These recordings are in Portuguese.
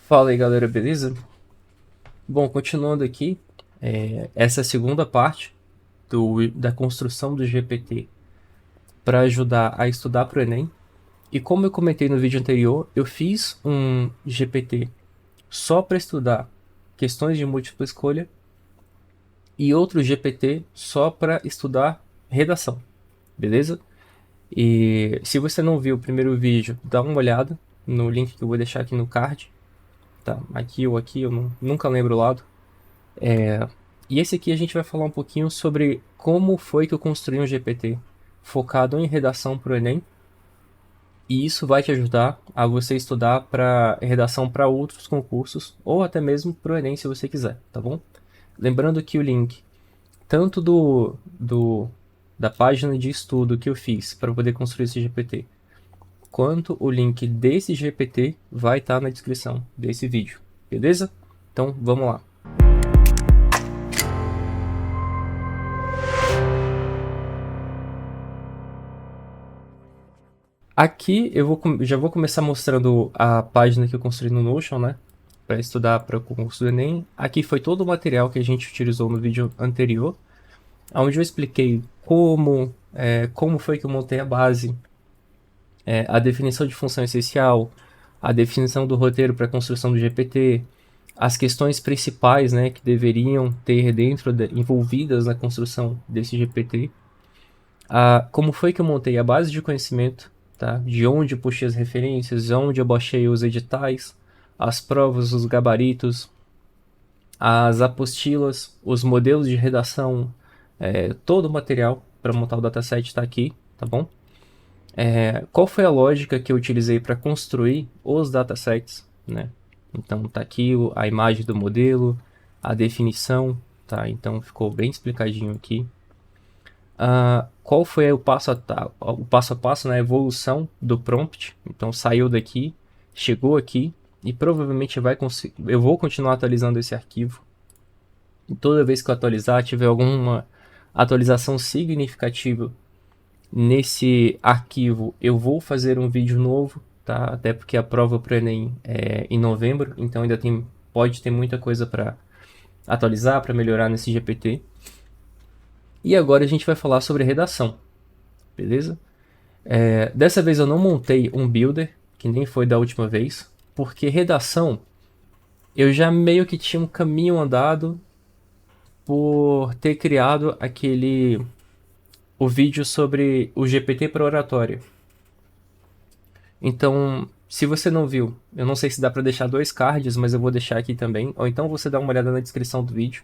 Fala aí galera, beleza? Bom, continuando aqui, essa é a segunda parte da construção do GPT para ajudar a estudar para o Enem. E como eu comentei no vídeo anterior, eu fiz um GPT só para estudar questões de múltipla escolha e outro GPT só para estudar redação, beleza? E se você não viu o primeiro vídeo, dá uma olhada no link que eu vou deixar aqui no card, tá? Aqui ou aqui, nunca lembro o lado. E esse aqui a gente vai falar um pouquinho sobre como foi que eu construí um GPT focado em redação para o Enem. E isso vai te ajudar a você estudar para redação para outros concursos ou até mesmo para o Enem se você quiser, tá bom? Lembrando que o link tanto da página de estudo que eu fiz para poder construir esse GPT, quanto o link desse GPT vai estar na descrição desse vídeo, beleza? Então vamos lá. Aqui já vou começar mostrando a página que eu construí no Notion, né? Para estudar para o concurso do Enem. Aqui foi todo o material que a gente utilizou no vídeo anterior, onde eu expliquei como foi que eu montei a base, a definição de função essencial, a definição do roteiro para a construção do GPT, as questões principais, né, que deveriam ter envolvidas na construção desse GPT, como foi que eu montei a base de conhecimento, tá? De onde eu puxei as referências, de onde eu baixei os editais, as provas, os gabaritos, as apostilas, os modelos de redação, todo o material para montar o dataset está aqui, tá bom? Qual foi a lógica que eu utilizei para construir os datasets, né? Então tá aqui a imagem do modelo, a definição, tá? Então ficou bem explicadinho aqui. Qual foi o passo a passo na evolução do prompt. Então saiu daqui, chegou aqui e provavelmente eu vou continuar atualizando esse arquivo. E toda vez que eu atualizar, tiver alguma atualização significativa nesse arquivo, eu vou fazer um vídeo novo, tá? Até porque a prova para o Enem é em novembro, então ainda pode ter muita coisa para atualizar, para melhorar nesse GPT. E agora a gente vai falar sobre redação, beleza? Dessa vez eu não montei um builder, que nem foi da última vez, porque redação eu já meio que tinha um caminho andado por ter criado o vídeo sobre o GPT para oratória. Então, se você não viu, eu não sei se dá para deixar 2 cards, mas eu vou deixar aqui também, ou então você dá uma olhada na descrição do vídeo.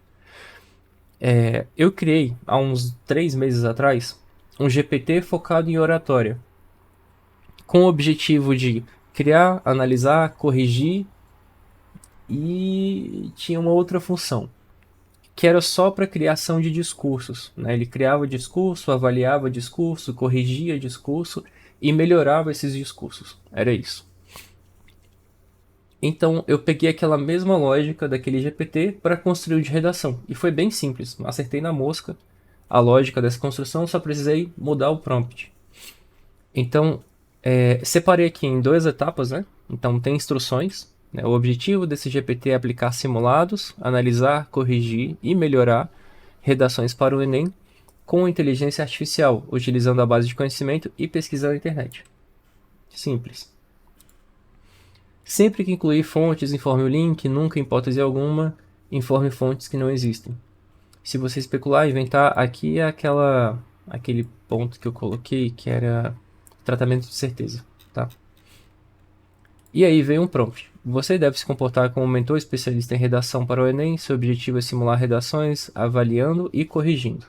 Eu criei, há uns 3 meses atrás, um GPT focado em oratória, com o objetivo de criar, analisar, corrigir, e tinha uma outra função, que era só para criação de discursos, né? Ele criava discurso, avaliava discurso, corrigia discurso e melhorava esses discursos. Era isso. Então eu peguei aquela mesma lógica daquele GPT para construir o de redação. E foi bem simples. Acertei na mosca a lógica dessa construção, só precisei mudar o prompt. Então, separei aqui em 2 etapas, né? Então tem instruções. Né? O objetivo desse GPT é aplicar simulados, analisar, corrigir e melhorar redações para o Enem com inteligência artificial, utilizando a base de conhecimento e pesquisa na internet. Simples. Sempre que incluir fontes, informe o link, nunca, em hipótese alguma, informe fontes que não existem. Se você especular, inventar, aqui é aquele ponto que eu coloquei, que era tratamento de certeza, tá? E aí vem um prompt. Você deve se comportar como mentor especialista em redação para o Enem. Seu objetivo é simular redações, avaliando e corrigindo.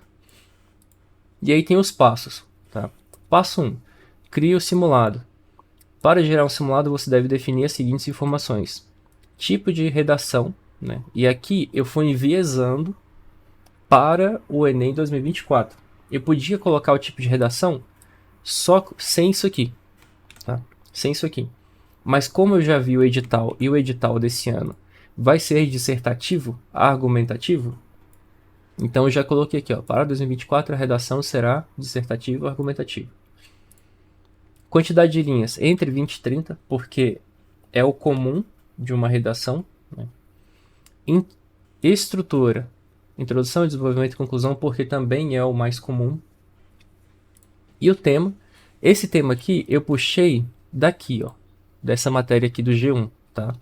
E aí tem os passos, tá? Passo 1. Crie o simulado. Para gerar um simulado, você deve definir as seguintes informações. Tipo de redação, né? E aqui eu fui enviesando para o Enem 2024. Eu podia colocar o tipo de redação só sem isso aqui, tá? Sem isso aqui. Mas como eu já vi o edital e o edital desse ano vai ser dissertativo, argumentativo, então eu já coloquei aqui, ó, para 2024 a redação será dissertativo, argumentativo. Quantidade de linhas entre 20 e 30, porque é o comum, de uma redação, né? Estrutura, introdução, desenvolvimento e conclusão, porque também é o mais comum. E o tema, esse tema aqui eu puxei daqui, ó, dessa matéria aqui do G1, tá?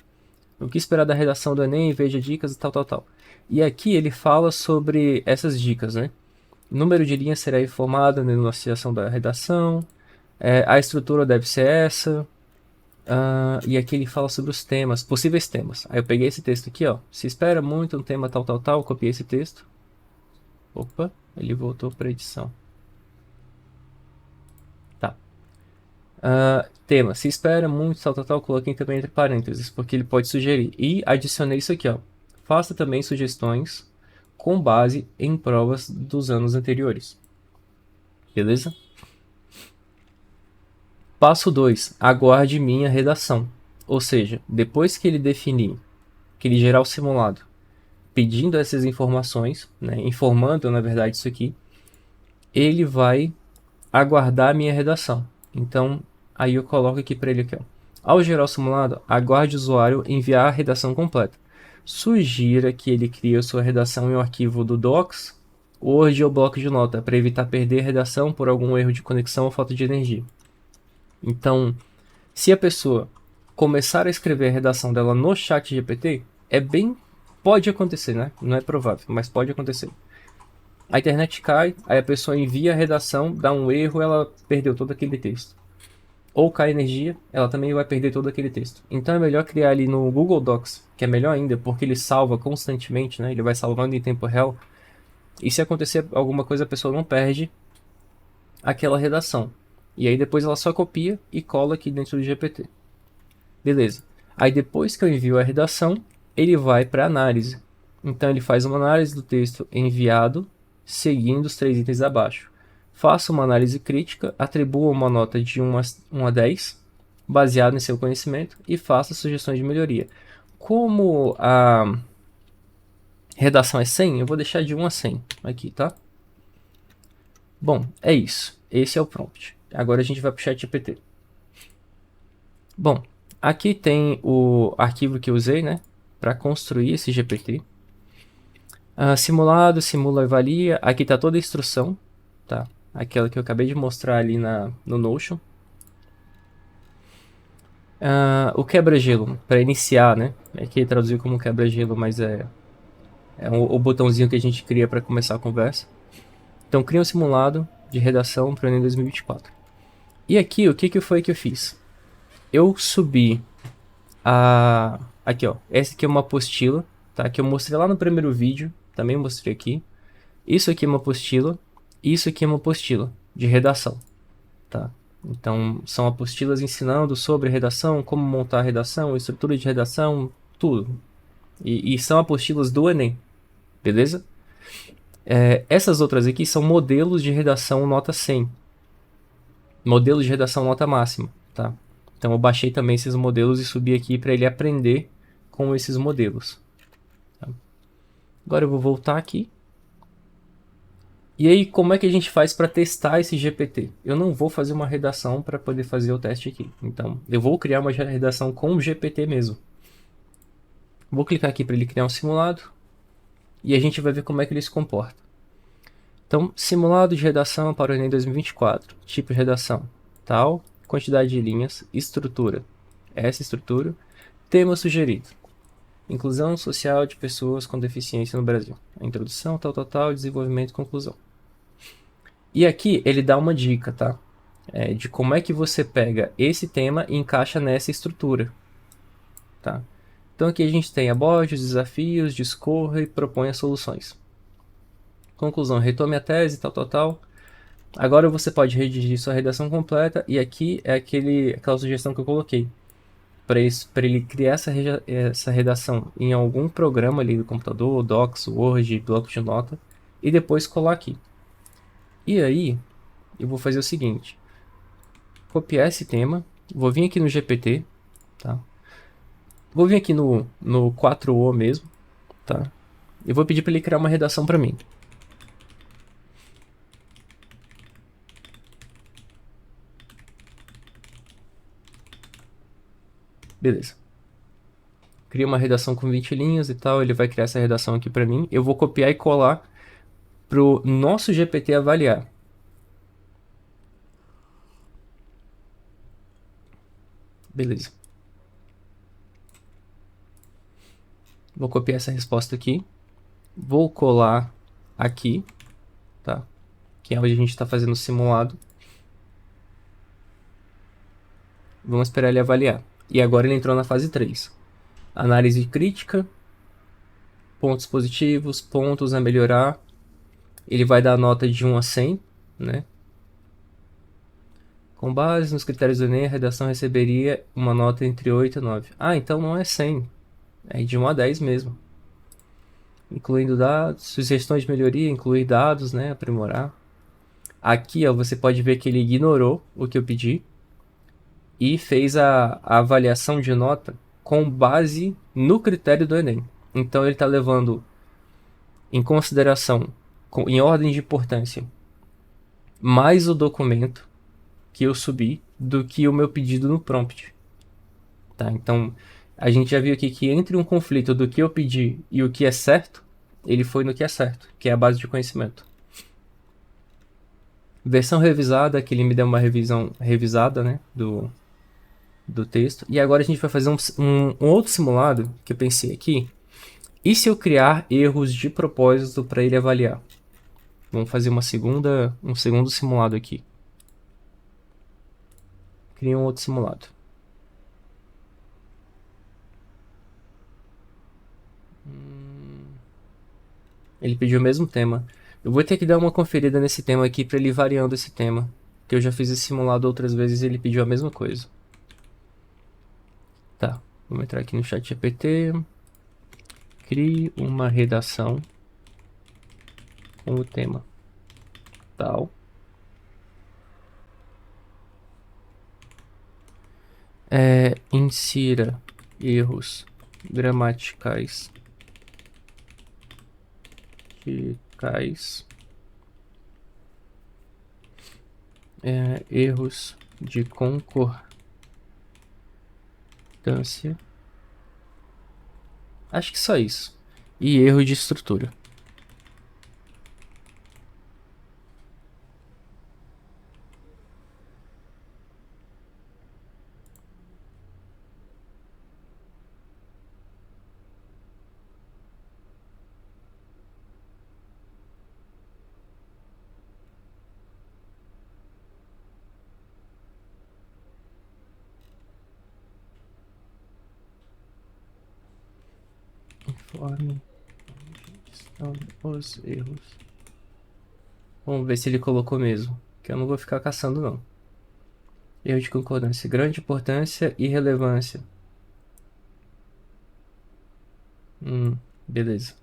O que esperar da redação do Enem, veja dicas e tal, tal, tal. E aqui ele fala sobre essas dicas, né? O número de linhas será informado na enunciação da redação, a estrutura deve ser essa, e aqui ele fala sobre os temas, possíveis temas. Aí eu peguei esse texto aqui, ó. Se espera muito um tema tal, tal, tal, copiei esse texto. Opa, ele voltou para edição. Tá. Tema, se espera muito tal, tal, tal, coloquei também entre parênteses, porque ele pode sugerir. E adicionei isso aqui, ó. Faça também sugestões com base em provas dos anos anteriores. Beleza? Passo 2. Aguarde minha redação. Ou seja, depois que ele definir, que ele gerar o simulado, pedindo essas informações, né, informando na verdade isso aqui, ele vai aguardar a minha redação. Então, aí eu coloco aqui para ele aqui, ó. Ao gerar o simulado, aguarde o usuário enviar a redação completa. Sugira que ele crie a sua redação em um arquivo do Docs, Word ou bloco de nota, para evitar perder a redação por algum erro de conexão ou falta de energia. Então, se a pessoa começar a escrever a redação dela no chat GPT, pode acontecer, né? Não é provável, mas pode acontecer. A internet cai, aí a pessoa envia a redação, dá um erro, ela perdeu todo aquele texto. Ou cai energia, ela também vai perder todo aquele texto. Então é melhor criar ali no Google Docs, que é melhor ainda, porque ele salva constantemente, né? Ele vai salvando em tempo real. E se acontecer alguma coisa, a pessoa não perde aquela redação. E aí depois ela só copia e cola aqui dentro do GPT. Beleza. Aí depois que eu envio a redação, ele vai para análise. Então ele faz uma análise do texto enviado, seguindo os 3 itens abaixo. Faça uma análise crítica, atribua uma nota de 1 a 10, baseado em seu conhecimento, e faça sugestões de melhoria. Como a redação é 100, eu vou deixar de 1 a 100 aqui, tá? Bom, é isso. Esse é o prompt. Agora a gente vai para o ChatGPT. Bom, aqui tem o arquivo que eu usei, né, para construir esse GPT. Simulado, simula e avalia. Aqui está toda a instrução, tá? Aquela que eu acabei de mostrar ali no Notion. O quebra-gelo, para iniciar, né? Aqui traduziu como quebra-gelo, mas é o botãozinho que a gente cria para começar a conversa. Então, cria um simulado de redação para o Enem 2024. E aqui, o que foi que eu fiz? Eu subi aqui, ó. Essa aqui é uma apostila, tá? Que eu mostrei lá no primeiro vídeo. Também mostrei aqui. Isso aqui é uma apostila. Isso aqui é uma apostila de redação, tá? Então, são apostilas ensinando sobre redação, como montar a redação, estrutura de redação, tudo. E são apostilas do Enem, beleza? Essas outras aqui são modelos de redação nota 100. Modelos de redação nota máxima, tá? Então eu baixei também esses modelos e subi aqui para ele aprender com esses modelos. Tá? Agora eu vou voltar aqui. E aí, como é que a gente faz para testar esse GPT? Eu não vou fazer uma redação para poder fazer o teste aqui. Então, eu vou criar uma redação com o GPT mesmo. Vou clicar aqui para ele criar um simulado. E a gente vai ver como é que ele se comporta. Então, simulado de redação para o Enem 2024. Tipo de redação, tal. Quantidade de linhas. Estrutura, essa estrutura. Tema sugerido: inclusão social de pessoas com deficiência no Brasil. A introdução, tal, tal, tal. Desenvolvimento e conclusão. E aqui ele dá uma dica, tá? De como é que você pega esse tema e encaixa nessa estrutura, tá? Então aqui a gente tem aborde os desafios, discorra e proponha soluções. Conclusão, retome a tese, tal, tal, tal. Agora você pode redigir sua redação completa e aqui é aquela sugestão que eu coloquei. Para ele criar essa redação em algum programa ali do computador, Docs, Word, bloco de nota, e depois colar aqui. E aí, eu vou fazer o seguinte: copiar esse tema, vou vir aqui no GPT, tá? Vou vir aqui no 4O mesmo, tá? E vou pedir para ele criar uma redação para mim. Beleza. cria uma redação com 20 linhas e tal, ele vai criar essa redação aqui para mim. Eu vou copiar e colar pro nosso GPT avaliar. Beleza. Vou copiar essa resposta aqui. Vou colar aqui, tá? Que é onde a gente está fazendo o simulado. Vamos esperar ele avaliar. E agora ele entrou na fase 3. Análise crítica, pontos positivos, pontos a melhorar. Ele vai dar nota de 1 a 100, né? Com base nos critérios do Enem, a redação receberia uma nota entre 8 e 9. Ah, então não é 100. É de 1 a 10 mesmo. Incluindo dados, sugestões de melhoria, incluir dados, né? Aprimorar. Aqui, ó, você pode ver que ele ignorou o que eu pedi e fez a avaliação de nota com base no critério do Enem. Então ele está levando em consideração, em ordem de importância, mais o documento que eu subi do que o meu pedido no prompt. Tá? Então a gente já viu aqui que entre um conflito do que eu pedi e o que é certo, ele foi no que é certo, que é a base de conhecimento. Versão revisada, que ele me deu uma revisão revisada, né, do texto. E agora a gente vai fazer um outro simulado que eu pensei aqui. E se eu criar erros de propósito para ele avaliar? Vamos fazer um segundo simulado aqui. Cria um outro simulado. Ele pediu o mesmo tema. Eu vou ter que dar uma conferida nesse tema aqui para ele ir variando esse tema. Porque eu já fiz esse simulado outras vezes e ele pediu a mesma coisa. Tá, vamos entrar aqui no ChatGPT. Crie uma redação com o tema tal. Insira erros gramaticais erros de concordância. Acho que só isso. E erro de estrutura. Informe onde estão os erros. Vamos ver se ele colocou mesmo. Que eu não vou ficar caçando, não. Erro de concordância. Grande importância e relevância. Beleza.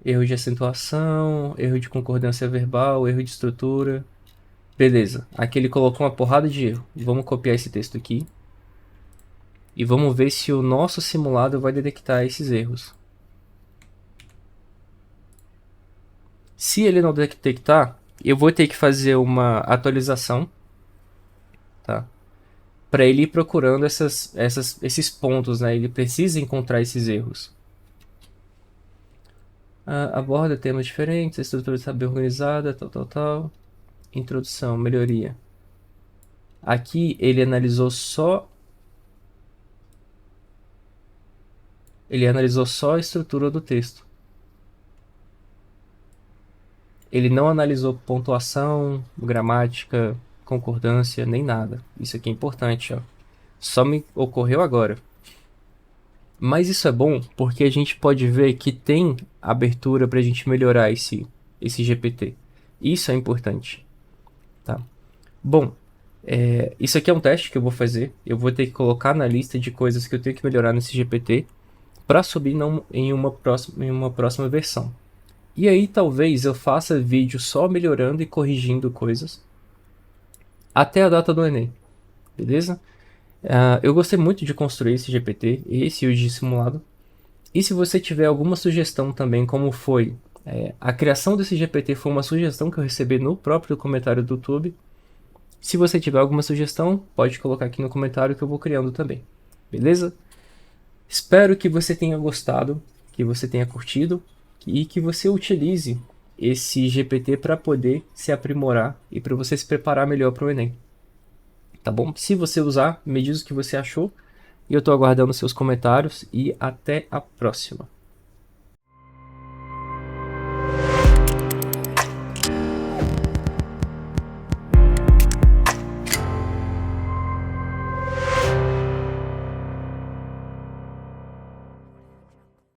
Erro de acentuação, erro de concordância verbal, erro de estrutura. Beleza. Aqui ele colocou uma porrada de erro. Vamos copiar esse texto aqui. E vamos ver se o nosso simulado vai detectar esses erros. Se ele não detectar, eu vou ter que fazer uma atualização, tá? Para ele ir procurando esses pontos, né? Ele precisa encontrar esses erros. Aborda temas diferentes, a estrutura está bem organizada, tal. Introdução, melhoria. Aqui ele analisou só a estrutura do texto. Ele não analisou pontuação, gramática, concordância, nem nada. Isso aqui é importante, ó. Só me ocorreu agora. Mas isso é bom porque a gente pode ver que tem abertura para a gente melhorar esse GPT. Isso é importante. Tá? Bom, isso aqui é um teste que eu vou fazer. Eu vou ter que colocar na lista de coisas que eu tenho que melhorar nesse GPT para subir em uma próxima versão. E aí talvez eu faça vídeo só melhorando e corrigindo coisas até a data do Enem, beleza? Eu gostei muito de construir esse GPT, esse e o de simulado. E se você tiver alguma sugestão também, como foi a criação desse GPT, foi uma sugestão que eu recebi no próprio comentário do YouTube. Se você tiver alguma sugestão, pode colocar aqui no comentário que eu vou criando também. beleza? Espero que você tenha gostado, que você tenha curtido e que você utilize esse GPT para poder se aprimorar e para você se preparar melhor para o Enem. Tá bom? Se você usar, me diz o que você achou e eu estou aguardando seus comentários e até a próxima.